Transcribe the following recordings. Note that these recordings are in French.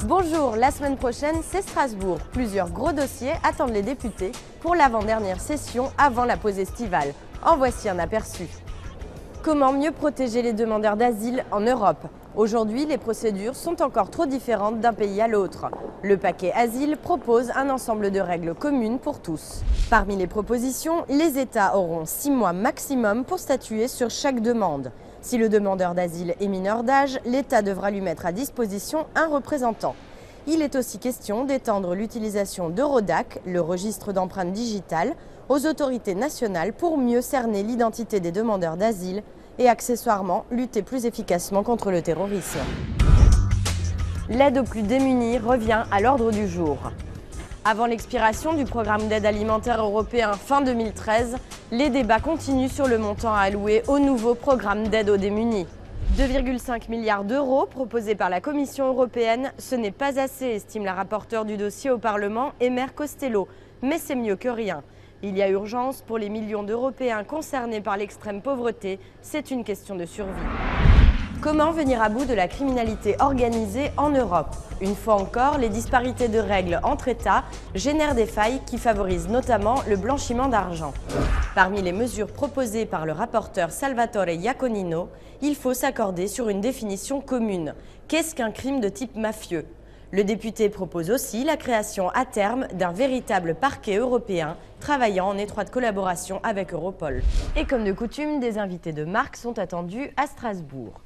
Bonjour, la semaine prochaine, c'est Strasbourg. Plusieurs gros dossiers attendent les députés pour l'avant-dernière session avant la pause estivale. En voici un aperçu. Comment mieux protéger les demandeurs d'asile en Europe? Aujourd'hui, les procédures sont encore trop différentes d'un pays à l'autre. Le paquet Asile propose un ensemble de règles communes pour tous. Parmi les propositions, les États auront 6 mois maximum pour statuer sur chaque demande. Si le demandeur d'asile est mineur d'âge, l'État devra lui mettre à disposition un représentant. Il est aussi question d'étendre l'utilisation d'Eurodac, le registre d'empreintes digitales, aux autorités nationales pour mieux cerner l'identité des demandeurs d'asile et accessoirement lutter plus efficacement contre le terrorisme. L'aide aux plus démunis revient à l'ordre du jour. Avant l'expiration du programme d'aide alimentaire européen fin 2013, les débats continuent sur le montant à allouer au nouveau programme d'aide aux démunis. 2,5 milliards d'euros proposés par la Commission européenne, ce n'est pas assez, estime la rapporteure du dossier au Parlement, Emer Costello. Mais c'est mieux que rien. Il y a urgence pour les millions d'Européens concernés par l'extrême pauvreté, c'est une question de survie. Comment venir à bout de la criminalité organisée en Europe? Une fois encore, les disparités de règles entre États génèrent des failles qui favorisent notamment le blanchiment d'argent. Parmi les mesures proposées par le rapporteur Salvatore Iaconino, il faut s'accorder sur une définition commune. Qu'est-ce qu'un crime de type mafieux? Le député propose aussi la création à terme d'un véritable parquet européen travaillant en étroite collaboration avec Europol. Et comme de coutume, des invités de marque sont attendus à Strasbourg.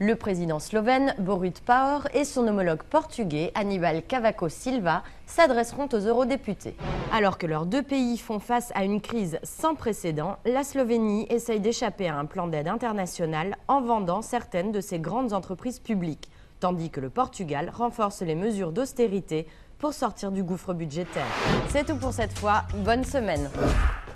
Le président slovène Borut Pahor et son homologue portugais Aníbal Cavaco Silva s'adresseront aux eurodéputés. Alors que leurs deux pays font face à une crise sans précédent, la Slovénie essaye d'échapper à un plan d'aide international en vendant certaines de ses grandes entreprises publiques, tandis que le Portugal renforce les mesures d'austérité pour sortir du gouffre budgétaire. C'est tout pour cette fois, bonne semaine!